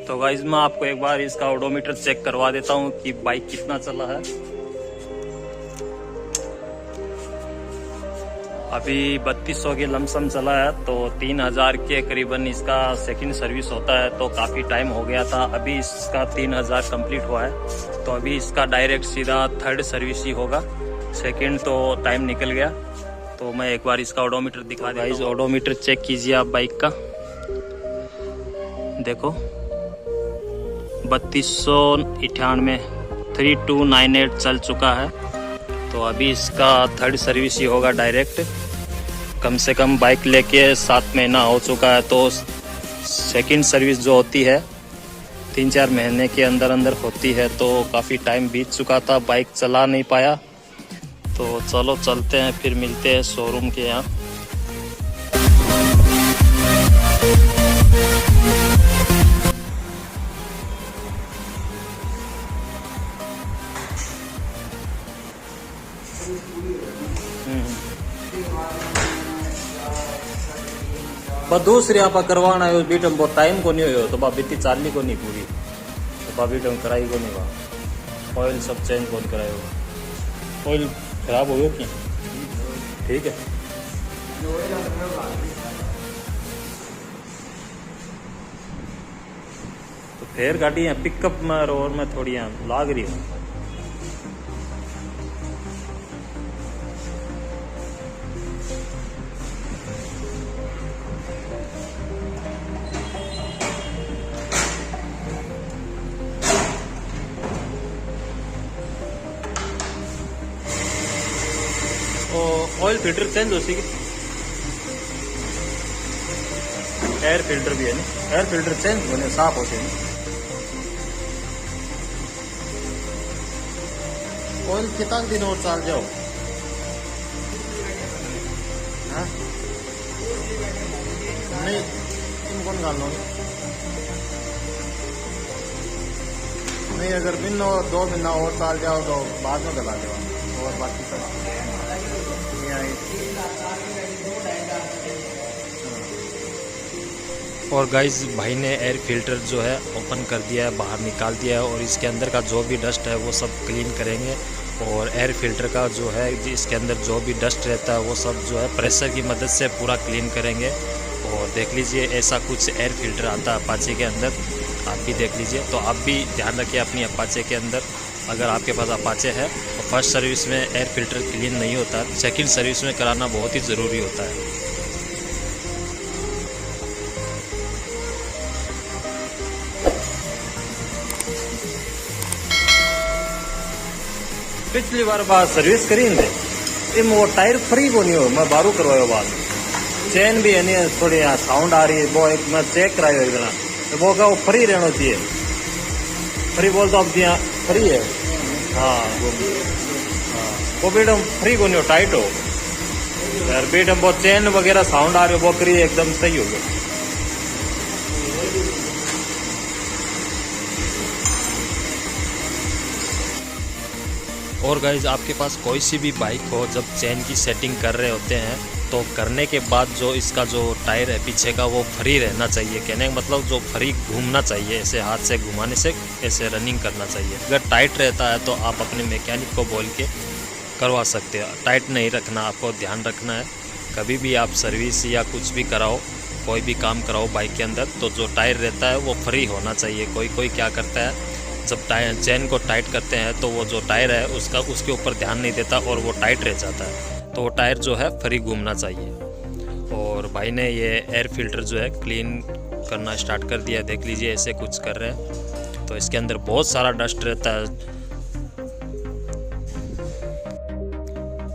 तो गाइस मैं आपको एक बार इसका ओडोमीटर चेक करवा देता हूँ कि बाइक कितना चला है। अभी 3200 के लमसम चला है, तो 3000 के करीबन इसका सेकंड सर्विस होता है, तो काफ़ी टाइम हो गया था। अभी इसका 3000 कंप्लीट हुआ है, तो अभी इसका डायरेक्ट सीधा थर्ड सर्विस ही होगा। सेकंड तो टाइम निकल गया। तो मैं एक बार इसका ओडोमीटर दिखा देता हूँ। ओडोमीटर चेक कीजिए आप बाइक का, देखो 3298 3298 चल चुका है। तो अभी इसका थर्ड सर्विस ही होगा डायरेक्ट। कम से कम बाइक लेके 7 महीना हो चुका है, तो सेकंड सर्विस जो होती है 3-4 महीने के अंदर अंदर होती है। तो काफ़ी टाइम बीत चुका था, बाइक चला नहीं पाया। तो चलो चलते हैं, फिर मिलते हैं शोरूम के यहाँ। बस दूसरी आप करवाना है बीटम बहुत टाइम को नहीं हो, तो बा बीती चाली को नहीं पूरी, तो बा बीटम कराई को नहीं बा। ऑयल सब चेंज कौन कराए हो, ऑयल खराब हो गया कि ठीक है। तो फिर गाड़ी यहाँ पिकअप में और में थोड़ी यहाँ लाग रही हूँ। ऑयल फिल्टर चेंज हो सी, एयर फिल्टर भी है ना, एयर फिल्टर चेंज होने साफ होते हैं। ऑयल कितना दिन और चल जाओ, हाँ नहीं तुम कौन गाल लो नहीं, अगर महीना 2 महीना और चल जाओ तो बाद में गला जाओ और बाकी सब। और गाइस भाई ने एयर फिल्टर जो है ओपन कर दिया है, बाहर निकाल दिया है, और इसके अंदर का जो भी डस्ट है वो सब क्लीन करेंगे। और एयर फिल्टर का जो है इसके अंदर जो भी डस्ट रहता है वो सब जो है प्रेशर की मदद से पूरा क्लीन करेंगे। और देख लीजिए ऐसा कुछ एयर फिल्टर आता है अपाचे के अंदर, आप भी देख लीजिए। तो आप भी ध्यान रखिए अपनी अपाचे के अंदर, अगर आपके पास अपाचे है तो फर्स्ट सर्विस में एयर फिल्टर क्लीन नहीं होता, सेकंड सर्विस में कराना बहुत ही ज़रूरी होता है। पिछली बार बात सर्विस करी थे, वो टायर फ्री को नहीं हो, मैं बारू करवायो बाद में। चेन भी है नहीं, थोड़ी यहाँ साउंड आ रही है, वो एक मैं चेक करायो एक दिन, तो वो क्या वो फ्री रहना चाहिए। फ्री बोल तो अब यहाँ फ्री है, हाँ वो बेटम फ्री को नहीं हो, टाइट हो यार बेटम। वो चेन वगैरह साउंड आ रही हो, वो करी एकदम सही हो गया। और गाइज आपके पास कोई सी भी बाइक हो, जब चेन की सेटिंग कर रहे होते हैं तो करने के बाद जो इसका जो टायर है पीछे का वो फ्री रहना चाहिए। कहने का मतलब जो फ्री घूमना चाहिए, ऐसे हाथ से घुमाने से ऐसे रनिंग करना चाहिए। अगर टाइट रहता है तो आप अपने मैकेनिक को बोल के करवा सकते हो, टाइट नहीं रखना, आपको ध्यान रखना है। कभी भी आप सर्विस या कुछ भी कराओ, कोई भी काम कराओ बाइक के अंदर, तो जो टायर रहता है वो फ्री होना चाहिए। कोई क्या करता है, जब टायर चेन को टाइट करते हैं तो वो जो टायर है उसके ऊपर ध्यान नहीं देता और वो टाइट रह जाता है। तो वो टायर जो है फ्री घूमना चाहिए। और भाई ने ये एयर फिल्टर जो है क्लीन करना स्टार्ट कर दिया, देख लीजिए ऐसे कुछ कर रहे हैं। तो इसके अंदर बहुत सारा डस्ट रहता है।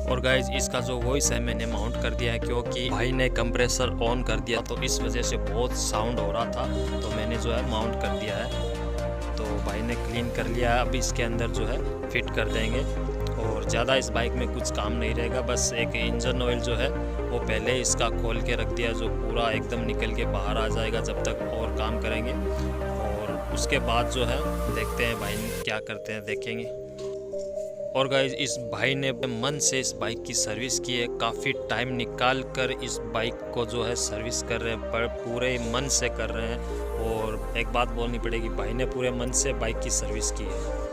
और गाइज इसका जो वॉइस है मैंने माउंट कर दिया है, क्योंकि भाई ने कंप्रेसर ऑन कर दिया तो इस वजह से बहुत साउंड हो रहा था, तो मैंने जो है माउंट कर दिया है। तो भाई ने क्लीन कर लिया है, अब इसके अंदर जो है फिट कर देंगे। और ज़्यादा इस बाइक में कुछ काम नहीं रहेगा, बस एक इंजन ऑयल जो है वो पहले इसका खोल के रख दिया, जो पूरा एकदम निकल के बाहर आ जाएगा जब तक और काम करेंगे। और उसके बाद जो है देखते हैं भाई क्या करते हैं, देखेंगे। और गाइज इस भाई ने मन से इस बाइक की सर्विस की है, काफ़ी टाइम निकाल कर इस बाइक को जो है सर्विस कर रहे हैं, पर पूरे मन से कर रहे हैं। और एक बात बोलनी पड़ेगी, भाई ने पूरे मन से बाइक की सर्विस की है।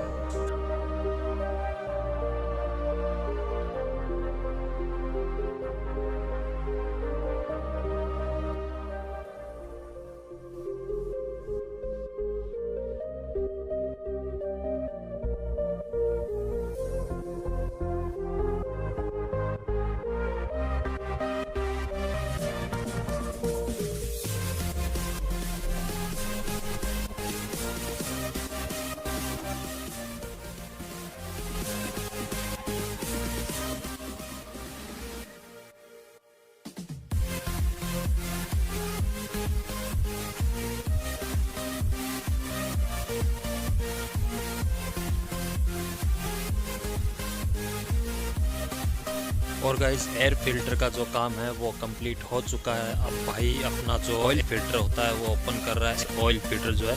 और गाइस एयर फिल्टर का जो काम है वो कंप्लीट हो चुका है। अब भाई अपना जो ऑयल फिल्टर होता है वो ओपन कर रहा है। ऑयल फिल्टर जो है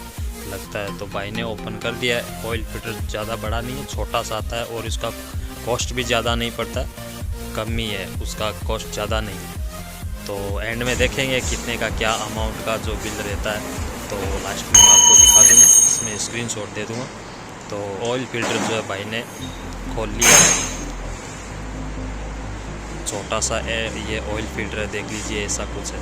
लगता है, तो भाई ने ओपन कर दिया है। ऑयल फिल्टर ज़्यादा बड़ा नहीं है, छोटा सा आता है और इसका कॉस्ट भी ज़्यादा नहीं पड़ता, कम ही है, उसका कॉस्ट ज़्यादा नहीं है। तो एंड में देखेंगे कितने का क्या अमाउंट का जो बिल रहता है, तो लास्ट में आपको दिखा दूँगा, इसमें स्क्रीनशॉट दे दूँगा। तो ऑयल फिल्टर जो है भाई ने खोल लिया है, छोटा सा ये ऑयल फिल्टर है, देख लीजिए ऐसा कुछ है।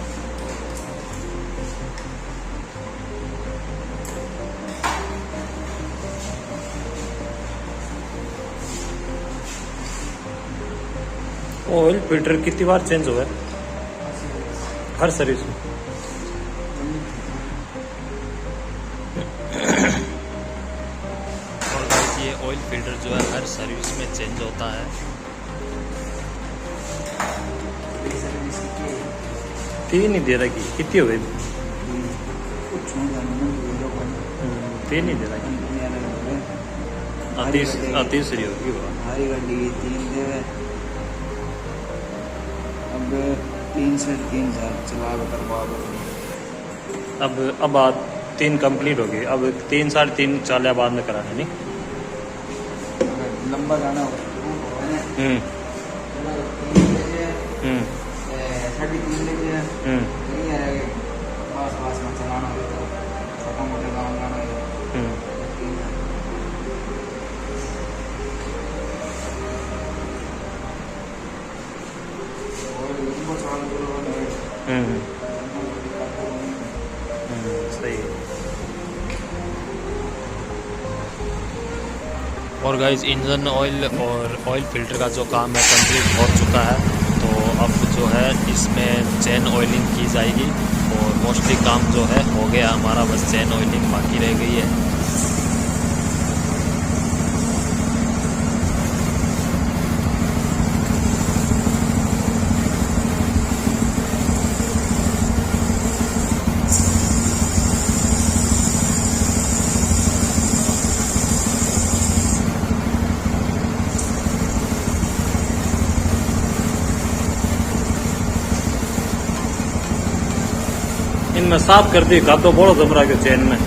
ऑयल फिल्टर कितनी बार चेंज हुआ है? हर सर्विस में। और गाइस ये ऑयल फिल्टर जो है हर सर्विस में चेंज होता है। 3 ही दे रहा कि कितनी हो गई? 3 ही दे रहा कि तीसरी होगी हमारी गाड़ी 3 दे। अब 3 से 3 चला करवा। अब बात 3 कंप्लीट होगी, अब 3 साढ़े 3 चाल बाद में कराना नहीं, लंबा जाना होगा। 3.5 लेके पास में चलाना होगा, छोटा मोटा गाँव जाना है। सही है। और गाइज इंजन ऑयल और ऑयल फिल्टर का जो काम है कंप्लीट हो चुका है। तो अब जो है इसमें चेन ऑयलिंग की जाएगी और मोस्टली काम जो है हो गया हमारा, बस चेन ऑयलिंग बाकी रह गई है। इनमें साफ कर दी का तो बड़ो जबरा के चेन में